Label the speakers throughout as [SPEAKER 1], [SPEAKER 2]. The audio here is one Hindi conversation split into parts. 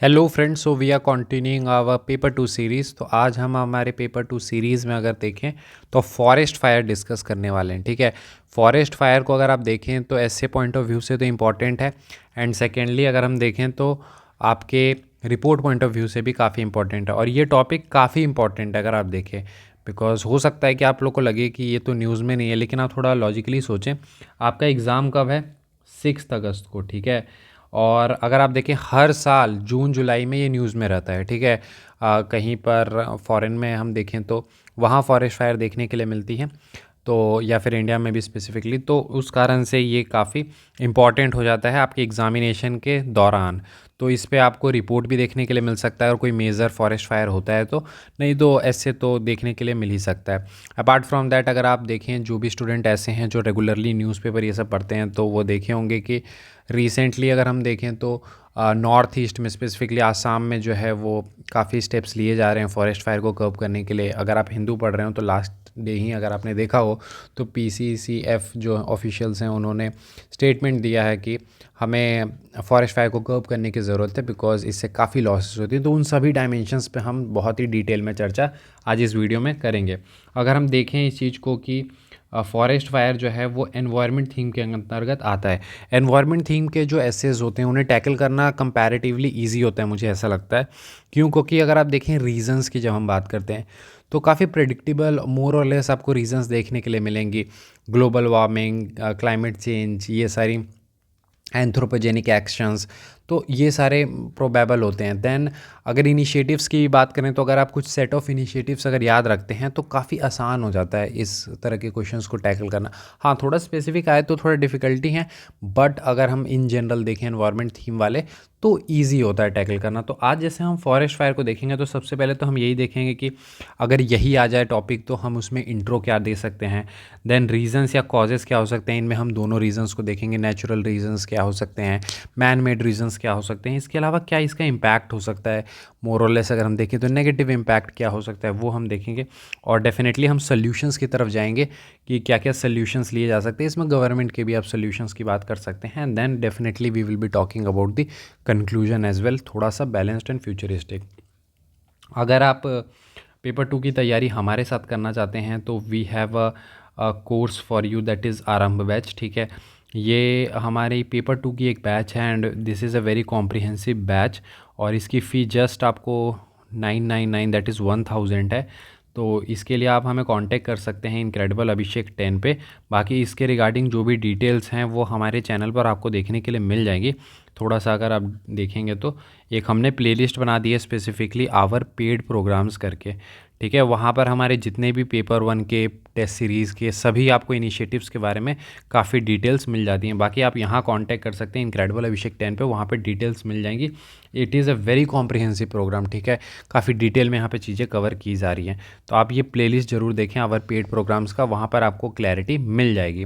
[SPEAKER 1] Hello friends, so we are continuing our paper two series. तो आज हम हमारे पेपर टू सीरीज़ में अगर देखें तो फॉरेस्ट फायर डिस्कस करने वाले हैं। ठीक है, फॉरेस्ट फायर को अगर आप देखें तो ऐसे पॉइंट ऑफ व्यू से तो इम्पॉर्टेंट है, एंड सेकेंडली अगर हम देखें तो आपके रिपोर्ट पॉइंट ऑफ व्यू से भी काफ़ी इंपॉर्टेंट है। और ये टॉपिक काफ़ी इंपॉर्टेंट है अगर आप देखें, बिकॉज हो सकता है कि आप लोग को लगे कि ये तो न्यूज़ में नहीं है, लेकिन आप थोड़ा लॉजिकली सोचें। आपका एग्ज़ाम कब है? 6 अगस्त को। ठीक है, और अगर आप देखें हर साल जून जुलाई में ये न्यूज़ में रहता है। ठीक है, कहीं पर फॉरेन में हम देखें तो वहाँ फॉरेस्ट फायर देखने के लिए मिलती है, तो या फिर इंडिया में भी स्पेसिफिकली, तो उस कारण से ये काफ़ी इम्पॉर्टेंट हो जाता है आपके एग्ज़ामिनेशन के दौरान। तो इस पे आपको रिपोर्ट भी देखने के लिए मिल सकता है, और कोई मेजर फॉरेस्ट फायर होता है तो, नहीं तो ऐसे तो देखने के लिए मिल ही सकता है। अपार्ट फ्रॉम दैट अगर आप देखें, जो भी स्टूडेंट ऐसे हैं जो रेगुलरली न्यूज़पेपर ये सब पढ़ते हैं, तो वो देखे होंगे कि रिसेंटली अगर हम देखें तो नॉर्थ ईस्ट में स्पेसिफिकली आसाम में जो है वो काफ़ी स्टेप्स लिए जा रहे हैं फॉरेस्ट फायर को कर्ब करने के लिए। अगर आप हिंदू पढ़ रहे हो तो लास्ट डे ही अगर आपने देखा हो तो PCCF जो ऑफिशियल्स हैं उन्होंने स्टेटमेंट दिया है कि हमें फॉरेस्ट फायर को कर्ब करने की ज़रूरत है, बिकॉज इससे काफ़ी लॉसेस होती है। तो उन सभी डायमेंशंस पे हम बहुत ही डिटेल में चर्चा आज इस वीडियो में करेंगे। अगर हम देखें इस चीज़ को कि फॉरेस्ट फायर जो है वो एनवायरनमेंट थीम के अंतर्गत आता है। एनवायरनमेंट थीम के जो एसेज होते हैं उन्हें टैकल करना कंपैरेटिवली इजी होता है, मुझे ऐसा लगता है। क्यों? क्योंकि अगर आप देखें रीजंस की जब हम बात करते हैं तो काफ़ी प्रेडिक्टेबल मोर और लेस आपको रीजंस देखने के लिए मिलेंगी। ग्लोबल वार्मिंग, क्लाइमेट चेंज, ये सारी एंथ्रोपोजेनिक एक्शंस, तो ये सारे प्रोबेबल होते हैं। देन अगर इनिशिएटिव्स की बात करें तो अगर आप कुछ सेट ऑफ इनिशिएटिव्स अगर याद रखते हैं तो काफ़ी आसान हो जाता है इस तरह के क्वेश्चंस को टैकल करना। हाँ, थोड़ा स्पेसिफिक आए तो थोड़ा डिफ़िकल्टी है, बट अगर हम इन जनरल देखें एनवायरनमेंट थीम वाले तो ईजी होता है टैकल करना। तो आज जैसे हम फॉरेस्ट फायर को देखेंगे तो सबसे पहले तो हम यही देखेंगे कि अगर यही आ जाए टॉपिक तो हम उसमें इंट्रो क्या दे सकते हैं, देन रीजंस या कॉजेज़ क्या हो सकते हैं। इनमें हम दोनों रीजंस को देखेंगे, नेचुरल रीजंस क्या हो सकते हैं, मैन मेड रीजंस क्या हो सकते हैं, इसके अलावा क्या इसका इम्पैक्ट हो सकता है, मोर और लेस अगर हम देखें तो नेगेटिव इम्पैक्ट क्या हो सकता है वो हम देखेंगे। और डेफिनेटली हम सॉल्यूशंस की तरफ जाएंगे कि क्या क्या सॉल्यूशंस लिए जा सकते हैं। इसमें गवर्नमेंट के भी आप सॉल्यूशंस की बात कर सकते हैं, and then definitely we will be talking about the conclusion as well, थोड़ा सा बैलेंस्ड एंड फ्यूचरिस्टिक। अगर आप पेपर 2 की तैयारी हमारे साथ करना चाहते हैं तो we have a course for you, that is Aarambh batch. ठीक है, ये हमारे पेपर 2 की एक बैच है, and this is a very comprehensive batch. और इसकी फ़ी जस्ट आपको 999, दैट इज़ 1000 है। तो इसके लिए आप हमें कांटेक्ट कर सकते हैं इनक्रेडिबल अभिषेक 10 पे। बाकी इसके रिगार्डिंग जो भी डिटेल्स हैं वो हमारे चैनल पर आपको देखने के लिए मिल जाएगी। थोड़ा सा अगर आप देखेंगे तो एक हमने प्लेलिस्ट बना दी है स्पेसिफिकली आवर पेड प्रोग्राम्स करके। ठीक है, वहाँ पर हमारे जितने भी पेपर 1 के टेस्ट सीरीज़ के सभी आपको इनिशिएटिव्स के बारे में काफ़ी डिटेल्स मिल जाती हैं। बाकी आप यहाँ कांटेक्ट कर सकते हैं इनक्रेडिबल अभिषेक 10 पे, वहाँ पे डिटेल्स मिल जाएंगी। It is a very comprehensive programme. ठीक है, काफ़ी डिटेल में यहाँ पे चीज़ें कवर की जा रही हैं। तो आप ये प्लेलिस्ट ज़रूर देखें आवर पेड प्रोग्राम्स का, वहाँ पर आपको क्लैरिटी मिल जाएगी।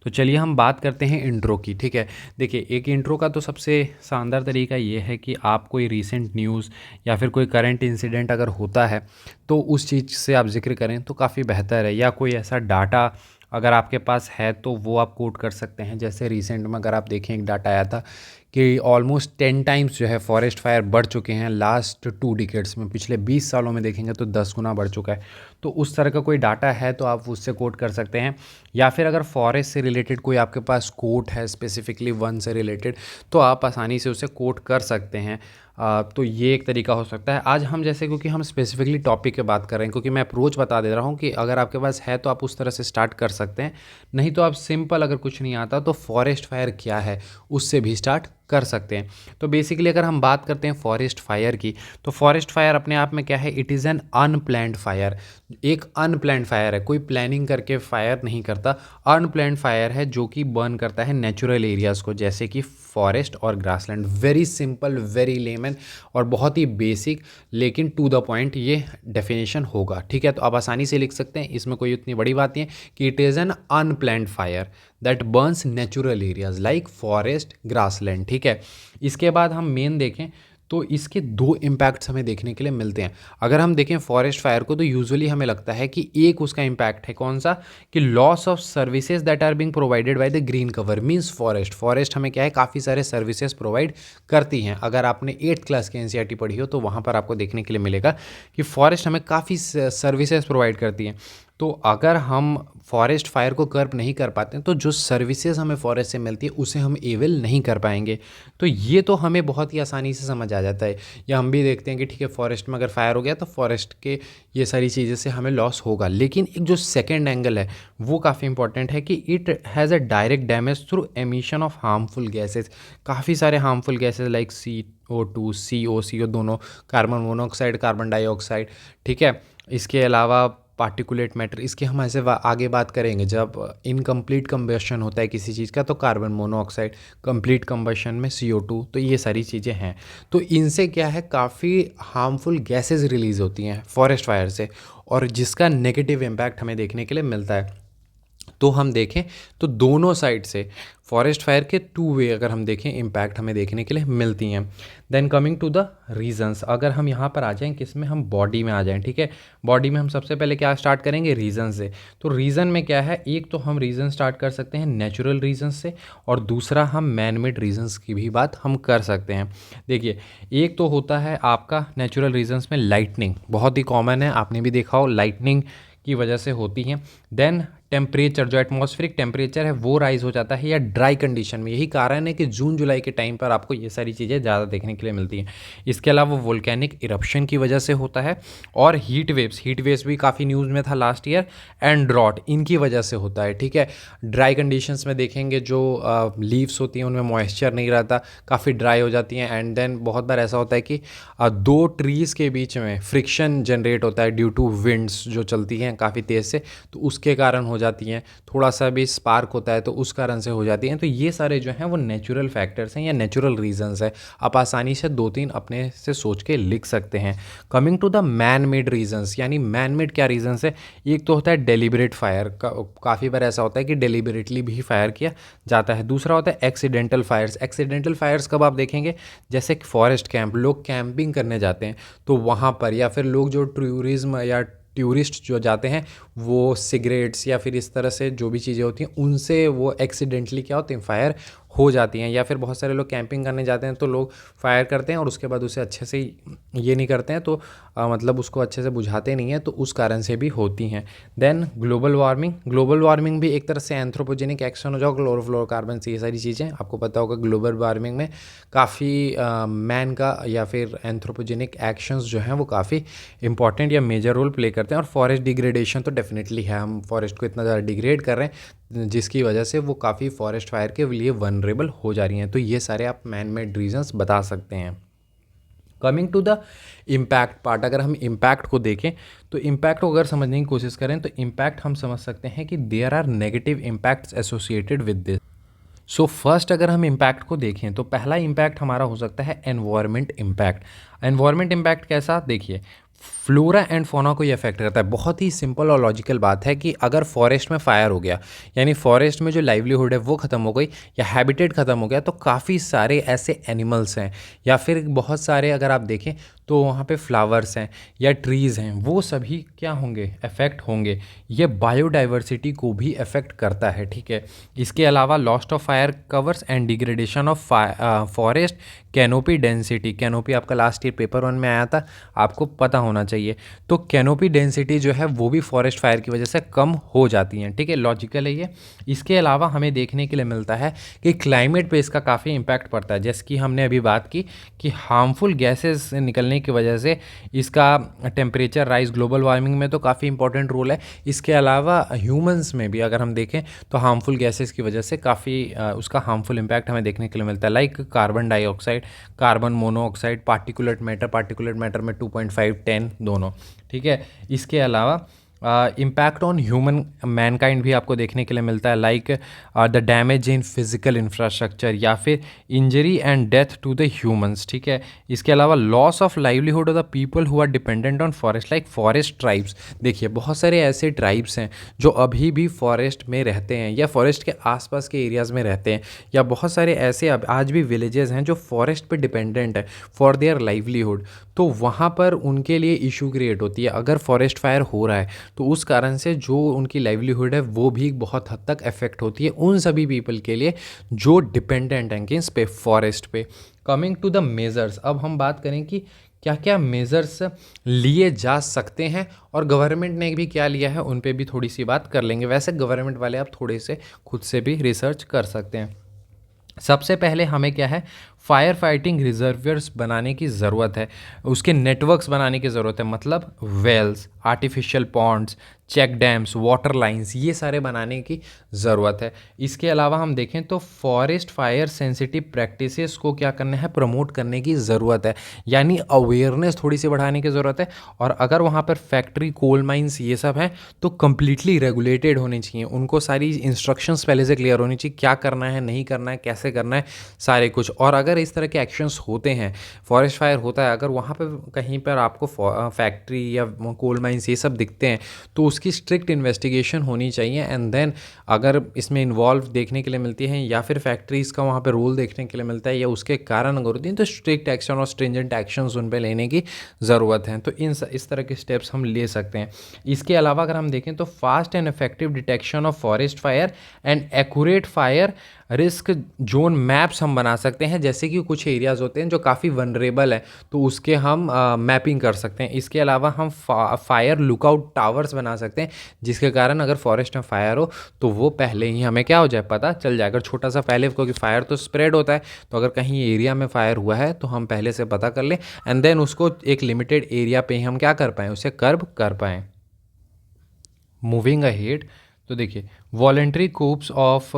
[SPEAKER 1] तो चलिए हम बात करते हैं इंट्रो की। ठीक है, देखिए एक इंट्रो का तो सबसे शानदार तरीका ये है कि आप कोई रीसेंट न्यूज़ या फिर कोई करंट इंसिडेंट अगर होता है तो उस चीज़ से आप जिक्र करें तो काफ़ी बेहतर है, या कोई ऐसा डाटा अगर आपके पास है तो वो आप कोट कर सकते हैं। जैसे रिसेंट में अगर आप देखें एक डाटा आया था कि ऑलमोस्ट 10 टाइम्स जो है फॉरेस्ट फायर बढ़ चुके हैं लास्ट 2 डिकेड्स में। पिछले 20 सालों में देखेंगे तो 10 गुना बढ़ चुका है। तो उस तरह का कोई डाटा है तो आप उससे कोट कर सकते हैं, या फिर अगर फॉरेस्ट से रिलेटेड कोई आपके पास कोट है स्पेसिफिकली वन से रिलेटेड तो आप आसानी से उसे कोट कर सकते हैं। तो ये एक तरीका हो सकता है। आज हम जैसे क्योंकि हम स्पेसिफिकली टॉपिक की बात कर रहे हैं, क्योंकि मैं अप्रोच बता दे रहा हूँ कि अगर आपके पास है तो आप उस तरह से स्टार्ट कर सकते हैं, नहीं तो आप सिंपल अगर कुछ नहीं आता तो फॉरेस्ट फायर क्या है उससे भी स्टार्ट कर सकते हैं। तो बेसिकली अगर हम बात करते हैं फॉरेस्ट फायर की, तो फॉरेस्ट फायर अपने आप में क्या है? It is an unplanned fire. एक अनप्लैंड फायर है, कोई प्लानिंग करके फायर नहीं करता। अनप्लैंड फायर है जो कि बर्न करता है नेचुरल एरियाज़ को, जैसे कि फॉरेस्ट और grassland. Very simple, very lemon और बहुत ही बेसिक, लेकिन टू द पॉइंट ये डेफिनेशन होगा। ठीक है, तो आप आसानी से लिख सकते हैं, इसमें कोई उतनी बड़ी बात नहीं है कि it is an unplanned fire that Burns natural areas like forest, grassland. ठीक है, इसके बाद हम मेन देखें तो इसके दो इम्पैक्ट्स हमें देखने के लिए मिलते हैं। अगर हम देखें फॉरेस्ट फायर को तो यूजुअली हमें लगता है कि एक उसका इम्पैक्ट है कौन सा, कि loss of services that are being provided by the green cover. Means forest हमें क्या है, काफ़ी सारे सर्विसेज प्रोवाइड करती हैं। अगर आपने 8th क्लास की एनसीईआरटी पढ़ी हो तो वहाँ पर आपको देखने के लिए मिलेगा कि फॉरेस्ट हमें काफ़ी सर्विसेज प्रोवाइड करती हैं। तो अगर हम फॉरेस्ट फायर को कर्ब नहीं कर पाते हैं तो जो सर्विसेज हमें फॉरेस्ट से मिलती है उसे हम एवेल नहीं कर पाएंगे। तो ये तो हमें बहुत ही आसानी से समझ आ जाता है, या हम भी देखते हैं कि ठीक है फॉरेस्ट में अगर फायर हो गया तो फॉरेस्ट के ये सारी चीज़ें से हमें लॉस होगा। लेकिन एक जो सेकेंड एंगल है वो काफ़ी इंपॉर्टेंट है कि it has a direct damage through emission of harmful gases. काफ़ी सारे harmful gases like CO2 CO दोनों, कार्बन मोनोऑक्साइड, कार्बन डाइऑक्साइड, ठीक है। इसके अलावा पार्टिकुलेट मैटर, इसके हम ऐसे आगे बात करेंगे। जब इनकम्प्लीट कंबशन होता है किसी चीज़ का तो कार्बन मोनोऑक्साइड, कंप्लीट कंबशन में CO2, तो ये सारी चीज़ें हैं। तो इनसे क्या है, काफ़ी हार्मफुल गैसेस रिलीज़ होती हैं फॉरेस्ट फायर से, और जिसका नेगेटिव इम्पैक्ट हमें देखने के लिए मिलता है। तो हम देखें तो दोनों साइड से फॉरेस्ट फायर के 2 वे अगर हम देखें इम्पैक्ट हमें देखने के लिए मिलती हैं। Then coming to the reasons, अगर हम यहाँ पर आ जाएं, किसमें, हम बॉडी में आ जाएं, ठीक है। बॉडी में हम सबसे पहले क्या स्टार्ट करेंगे, रीज़न से। तो रीज़न में क्या है, एक तो हम रीज़न स्टार्ट कर सकते हैं नेचुरल रीजंस से, और दूसरा हम मैन मेड रीजंस की भी बात हम कर सकते हैं। देखिए, एक तो होता है आपका नेचुरल रीजंस में लाइटनिंग, बहुत ही कॉमन है, आपने भी देखा हो, लाइटनिंग की वजह से होती हैं। देन टेम्परेचर, जो एटमॉस्फेरिक टेम्परेचर है वो राइज हो जाता है, या ड्राई कंडीशन में। यही कारण है कि जून जुलाई के टाइम पर आपको ये सारी चीज़ें ज़्यादा देखने के लिए मिलती हैं। इसके अलावा वोल्केनिक इरप्शन की वजह से होता है, और हीट वेव्स भी काफ़ी न्यूज़ में था लास्ट ईयर, एंड ड्रॉट, इनकी वजह से होता है, ठीक है। ड्राई कंडीशंस में देखेंगे जो लीव्स होती हैं उनमें मॉइस्चर नहीं रहता, काफ़ी ड्राई हो जाती हैं। एंड देन बहुत बार ऐसा होता है कि 2 ट्रीज़ के बीच में फ्रिक्शन जनरेट होता है ड्यू टू विंड्स जो चलती हैं काफ़ी तेज़ से, तो उसके कारण हो जाती हैं। थोड़ा सा भी स्पार्क होता है तो उस कारण से हो जाती हैं। तो ये सारे जो हैं वो नेचुरल फैक्टर्स हैं या नेचुरल रीजंस है। आप आसानी से 2-3 अपने से सोच के लिख सकते हैं। Coming to the man made reasons, यानी मैन मेड क्या रीजंस है, एक तो होता है डेलिबरेट फायर, काफ़ी बार ऐसा होता है कि डेलिबरेटली भी फायर किया जाता है। दूसरा होता है एक्सीडेंटल फायर्स। एक्सीडेंटल फायर्स कब आप देखेंगे, जैसे फॉरेस्ट कैंप, लोग कैंपिंग करने जाते हैं तो वहाँ पर, या फिर लोग जो टूरिज्म या टूरिस्ट जो जाते हैं वो सिगरेट्स या फिर इस तरह से जो भी चीज़ें होती हैं उनसे वो एक्सीडेंटली क्या होती हैं, फायर हो जाती हैं। या फिर बहुत सारे लोग कैंपिंग करने जाते हैं तो लोग फायर करते हैं और उसके बाद उसे अच्छे से ये नहीं करते हैं, तो मतलब उसको अच्छे से बुझाते नहीं हैं, तो उस कारण से भी होती हैं। देन ग्लोबल वार्मिंग भी एक तरह से एंथ्रोपोजेनिक एक्शन हो जाओ, क्लोरोफ्लोरोकार्बन से, ये सारी चीज़ें आपको पता होगा। ग्लोबल वार्मिंग में काफ़ी मैन का या फिर एंथ्रोपोजेनिक एक्शंस जो हैं वो काफ़ी इंपॉर्टेंट या मेजर रोल प्ले करते हैं। और फॉरेस्ट डिग्रेडेशन तो डेफिनेटली है, हम फॉरेस्ट को इतना ज़्यादा डिग्रेड कर रहे हैं जिसकी वजह से वो काफ़ी फॉरेस्ट फायर के लिए वनरेबल हो जा रही हैं। तो ये सारे आप मैन मेड रीजंस बता सकते हैं। Coming to the impact part, अगर हम इम्पैक्ट को देखें तो इम्पैक्ट को अगर समझने की कोशिश करें तो इम्पैक्ट हम समझ सकते हैं कि there are negative impacts associated with this. So first अगर हम इम्पैक्ट को देखें तो पहला इम्पैक्ट हमारा हो सकता है एनवायरनमेंट इम्पैक्ट। एनवायरनमेंट इम्पैक्ट कैसा, देखिए, फ्लोरा एंड फौना को ये अफेक्ट करता है। बहुत ही सिंपल और लॉजिकल बात है कि अगर फॉरेस्ट में फायर हो गया, यानी फॉरेस्ट में जो लाइवलीहुड है वो ख़त्म हो गई या हैबिटेट ख़त्म हो गया, तो काफ़ी सारे ऐसे एनिमल्स हैं या फिर बहुत सारे अगर आप देखें तो वहाँ पे फ्लावर्स हैं या ट्रीज़ हैं, वो सभी क्या होंगे, अफेक्ट होंगे। ये बायोडाइवर्सिटी को भी अफेक्ट करता है, ठीक है। इसके अलावा lost of fire covers and degradation of forest canopy density. Canopy आपका लास्ट ईयर पेपर 1 में आया था, आपको पता होना चाहिए। तो कैनोपी डेंसिटी जो है वो भी फॉरेस्ट फायर की वजह से कम हो जाती हैं, ठीक है, लॉजिकल है ये। इसके अलावा हमें देखने के लिए मिलता है कि क्लाइमेट पे इसका काफ़ी इम्पैक्ट पड़ता है, जैसे कि हमने अभी बात की कि हार्मफुल गैसेस निकलने की वजह से इसका टेम्परेचर राइज ग्लोबल वार्मिंग में तो काफ़ी इंपॉर्टेंट रोल है। इसके अलावा ह्यूमंस में भी अगर हम देखें तो हार्मफुल गैसेस की वजह से काफ़ी उसका हार्मफुल इम्पैक्ट हमें देखने के लिए मिलता है, like carbon dioxide, carbon monoxide, particulate matter में 2.5 10 दोनों, ठीक है। इसके अलावा इम्पैक्ट ऑन ह्यूमन मैनकाइंड भी आपको देखने के लिए मिलता है, like the damage in physical infrastructure या फिर injury and death to the humans, ठीक है। इसके अलावा loss of livelihood of the people who are dependent on forest, like forest tribes. देखिए बहुत सारे ऐसे ट्राइब्स हैं जो अभी भी फॉरेस्ट में रहते हैं या फॉरेस्ट के आसपास के एरियाज़ में रहते हैं, या बहुत सारे ऐसे आज भी विलेजेस हैं जो फॉरेस्ट पे डिपेंडेंट है फॉर देयर लाइवलीहुड। तो वहाँ पर उनके लिए इशू क्रिएट होती है अगर फॉरेस्ट फायर हो रहा है, तो उस कारण से जो उनकी लाइवलीहुड है वो भी बहुत हद तक अफेक्ट होती है उन सभी पीपल के लिए जो डिपेंडेंट हैं किस पे, फॉरेस्ट पे। कमिंग टू द मेजर्स, अब हम बात करें कि क्या क्या मेजर्स लिए जा सकते हैं और गवर्नमेंट ने भी क्या लिया है, उन पे भी थोड़ी सी बात कर लेंगे। वैसे गवर्नमेंट वाले आप थोड़े से खुद से भी रिसर्च कर सकते हैं। सबसे पहले हमें क्या है, फायर फाइटिंग रिजर्वियर्स बनाने की ज़रूरत है, उसके नेटवर्क्स बनाने की ज़रूरत है, मतलब wells, artificial ponds, check dams, water lines, ये सारे बनाने की ज़रूरत है। इसके अलावा हम देखें तो फॉरेस्ट फायर सेंसिटिव प्रैक्टिसेस को क्या करना है, प्रमोट करने की ज़रूरत है, यानी अवेयरनेस थोड़ी सी बढ़ाने की ज़रूरत है। और अगर वहाँ पर फैक्ट्री, कोल माइंस ये सब हैं तो कम्प्लीटली रेगुलेटेड होने चाहिए, उनको सारी इंस्ट्रक्शंस पहले से क्लियर होनी चाहिए, क्या करना है, नहीं करना है, कैसे करना है, सारे कुछ। और अगर इस तरह के एक्शंस होते हैं, फॉरेस्ट फायर होता है, अगर वहाँ पर कहीं पर आपको फैक्ट्री या कोल माइंस ये सब दिखते हैं तो उसकी स्ट्रिक्ट इन्वेस्टिगेशन होनी चाहिए। एंड देन अगर इसमें इन्वॉल्व देखने के लिए मिलती हैं या फिर फैक्ट्रीज़ का वहाँ पे रोल देखने के लिए मिलता है या उसके कारण अगर होती हैं तो स्ट्रिक्ट एक्शन और स्ट्रिंजेंट एक्शंस उन पे लेने की ज़रूरत है। तो इस तरह के स्टेप्स हम ले सकते हैं। इसके अलावा अगर हम देखें तो fast and effective detection of forest fire and accurate fire risk zone maps हम बना सकते हैं, जैसे कि कुछ एरियाज़ होते हैं जो काफ़ी वनरेबल है तो उसके हम मैपिंग कर सकते हैं। इसके अलावा हम फायर लुकआउट टावर्स बना सकते हैं, जिसके कारण अगर फॉरेस्ट में फायर हो तो वो पहले ही हमें क्या हो जाए, पता चल जाए। अगर छोटा सा पहले, क्योंकि फायर तो स्प्रेड होता है, तो अगर कहीं एरिया में फायर हुआ है तो हम पहले से पता कर लें एंड देन उसको एक लिमिटेड एरिया पे ही हम क्या कर पाएँ, उसे कर्ब कर पाएँ। मूविंग अहेड, तो देखिए voluntary coops of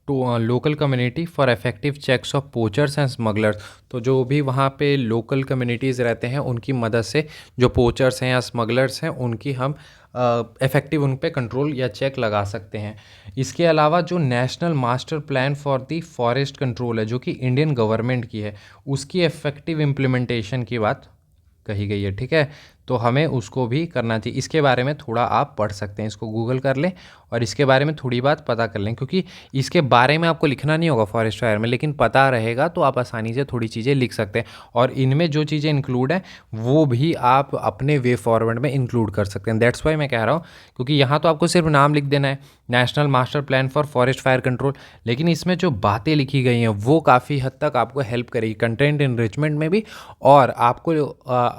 [SPEAKER 1] to local community for effective checks of poachers and smugglers. तो जो भी वहाँ पे लोकल कम्युनिटीज़ रहते हैं उनकी मदद से जो पोचर्स हैं या स्मगलर्स हैं उनकी हम इफ़ेक्टिव उन पे कंट्रोल या चेक लगा सकते हैं। इसके अलावा जो national master plan for the forest control है जो कि इंडियन गवर्नमेंट की है, उसकी इफ़ेक्टिव इम्प्लीमेंटेशन की बात कही गई है, ठीक है। तो हमें उसको भी करना चाहिए। इसके बारे में थोड़ा आप पढ़ सकते हैं, इसको गूगल कर लें और इसके बारे में थोड़ी बात पता कर लें, क्योंकि इसके बारे में आपको लिखना नहीं होगा फॉरेस्ट फायर में, लेकिन पता रहेगा तो आप आसानी से थोड़ी चीज़ें लिख सकते हैं। और इनमें जो चीज़ें इंक्लूड हैं वो भी आप अपने वे फॉरवर्ड में इंक्लूड कर सकते हैं। दैट्स वाई मैं कह रहा हूँ, क्योंकि यहाँ तो आपको सिर्फ नाम लिख देना है, national master plan for forest fire control, लेकिन इसमें जो बातें लिखी गई हैं वो काफ़ी हद तक आपको हेल्प करेगी कंटेंट इनरिचमेंट में भी, और आपको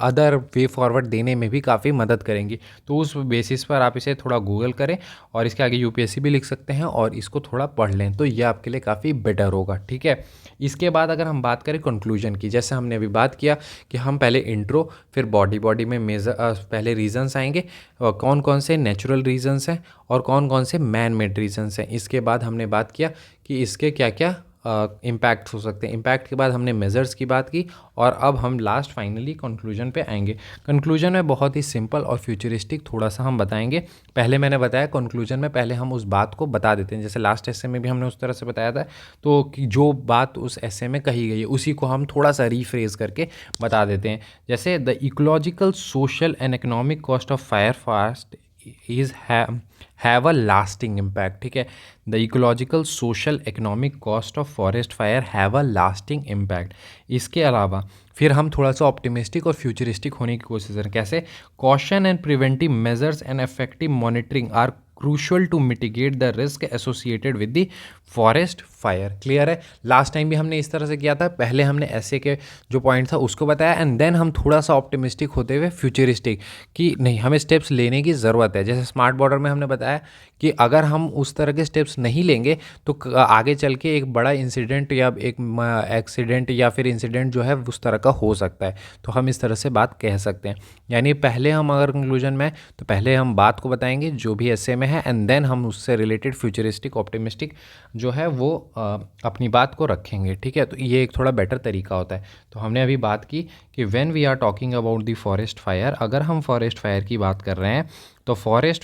[SPEAKER 1] अदर वे फॉरवर्ड देने में भी काफ़ी मदद करेंगी। तो उस बेसिस पर आप इसे थोड़ा गूगल करें और इसके आगे यूपीएससी भी लिख सकते हैं और इसको थोड़ा पढ़ लें, तो ये आपके लिए काफ़ी बेटर होगा, ठीक है। इसके बाद अगर हम बात करें कंक्लूजन की, जैसे हमने अभी बात किया कि हम पहले इंट्रो, फिर बॉडी में मेजर पहले रीजंस आएंगे, कौन कौन से नेचुरल रीजंस हैं और कौन कौन से मैन मेड रीजंस हैं। इसके बाद हमने बात किया कि इसके क्या क्या इम्पैक्ट हो सकते हैं। इम्पैक्ट के बाद हमने मेजर्स की बात की और अब हम लास्ट फाइनली कंक्लूजन पे आएंगे। कंक्लूजन में बहुत ही सिंपल और फ्यूचरिस्टिक थोड़ा सा हम बताएंगे। पहले मैंने बताया कंक्लूजन में पहले हम उस बात को बता देते हैं, जैसे लास्ट एसे में भी हमने उस तरह से बताया था, तो कि जो बात उस एसे में कही गई है उसी को हम थोड़ा सा रीफ्रेज करके बता देते हैं। जैसे the ecological, social and economic cost of fire fast is have a lasting impact, ठीक है। The ecological, social, economic cost of forest fire have a lasting impact. इसके अलावा फिर हम थोड़ा सा ऑप्टिमिस्टिक और फ्यूचरिस्टिक होने की कोशिश करें। कैसे? Caution and preventive measures and effective monitoring are crucial to mitigate the risk associated with the forest fire. Clear है? लास्ट टाइम भी हमने इस तरह से किया था, पहले हमने ऐसे के जो पॉइंट था उसको बताया एंड देन हम थोड़ा सा ऑप्टिमिस्टिक होते हुए फ्यूचरिस्टिक कि नहीं, हमें स्टेप्स लेने की ज़रूरत है। जैसे स्मार्ट बॉर्डर में हमने बताया कि अगर हम उस तरह के स्टेप्स नहीं लेंगे तो आगे चल के एक बड़ा इंसिडेंट या एक एक्सीडेंट या फिर इंसिडेंट जो है उस तरह का हो सकता है। तो हम इस तरह से बात कह सकते हैं, यानी पहले हम अगर कंक्लूजन में तो पहले हम बात को बताएंगे जो भी ऐसे में हैं एंड देन हम उससे रिलेटेड फ्यूचरिस्टिक ऑप्टिमिस्टिक जो है वो अपनी बात को रखेंगे, ठीक है। तो ये एक थोड़ा बेटर तरीका होता है। तो हमने अभी बात की कि when we are talking about the forest fire, अगर हम फॉरेस्ट फायर की बात कर रहे हैं तो फॉरेस्ट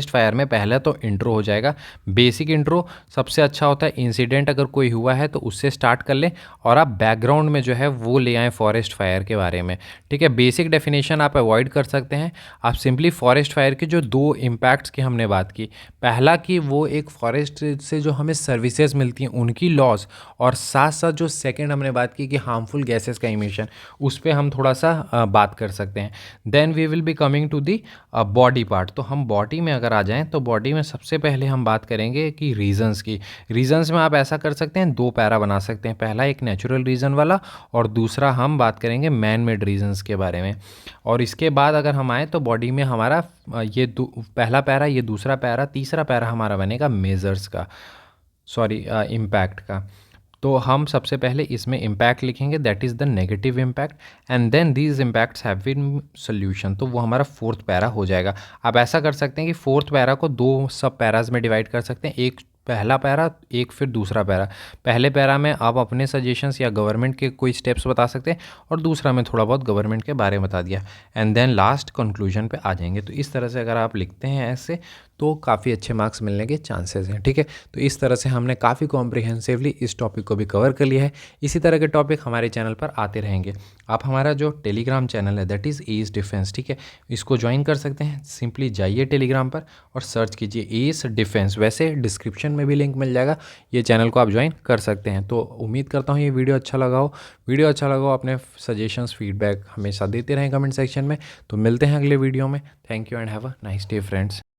[SPEAKER 1] फायर में पहला तो इंट्रो हो जाएगा। बेसिक इंट्रो सबसे अच्छा होता है। इंसिडेंट अगर कोई हुआ है तो उससे स्टार्ट कर लें और आप बैकग्राउंड में जो है वो ले आएँ फॉरेस्ट फायर के बारे में, ठीक है। बेसिक डेफिनेशन आप अवॉइड कर सकते हैं। आप सिंपली फॉरेस्ट फायर के जो 2 इम्पैक्ट्स की हमने बात की, पहला कि वो एक फॉरेस्ट से जो हमें सर्विसेज मिलती हैं उनकी लॉस, और साथ साथ जो सेकेंड हमने बात की कि हार्मफुल गैसेस का इमिशन, उस पर हम थोड़ा सा बात कर सकते हैं। Then we will be coming to the body part. तो हम बॉडी में अगर आ जाएं तो बॉडी में सबसे पहले हम बात करेंगे कि रीजंस की। रीजंस में आप ऐसा कर सकते हैं, 2 पैरा बना सकते हैं, पहला एक नेचुरल रीज़न वाला और दूसरा हम बात करेंगे मैन मेड रीजंस के बारे में। और इसके बाद अगर हम आए तो बॉडी में हमारा ये पहला पैरा, ये दूसरा पैरा, तीसरा पैरा हमारा बनेगा मेजर्स का, सॉरी इम्पैक्ट का। तो हम सबसे पहले इसमें इम्पैक्ट लिखेंगे, that is the negative impact, and then these impacts have been solution. तो वो हमारा 4th पैरा हो जाएगा। आप ऐसा कर सकते हैं कि 4th पैरा को 2 सब पैराज में डिवाइड कर सकते हैं, एक पहला पैरा, एक फिर दूसरा पैरा। पहले पैरा में आप अपने सजेशंस या गवर्नमेंट के कोई स्टेप्स बता सकते हैं और दूसरा में थोड़ा बहुत गवर्नमेंट के बारे में बता दिया, एंड देन लास्ट कंक्लूजन पे आ जाएंगे। तो इस तरह से अगर आप लिखते हैं ऐसे तो काफ़ी अच्छे मार्क्स मिलने के चांसेस हैं, ठीक है। तो इस तरह से हमने काफ़ी कॉम्प्रिहेंसिवली इस टॉपिक को भी कवर कर लिया है। इसी तरह के टॉपिक हमारे चैनल पर आते रहेंगे। आप हमारा जो टेलीग्राम चैनल है दैट इज़ एस डिफेंस, ठीक है, इसको ज्वाइन कर सकते हैं। सिंपली जाइए टेलीग्राम पर और सर्च कीजिए एस डिफेंस, वैसे डिस्क्रिप्शन में भी लिंक मिल जाएगा, ये चैनल को आप ज्वाइन कर सकते हैं। तो उम्मीद करता हूँ ये वीडियो अच्छा लगा हो। अपने सजेशंस फीडबैक हमेशा देते रहें कमेंट सेक्शन में। तो मिलते हैं अगले वीडियो में। Thank you and have a nice day friends.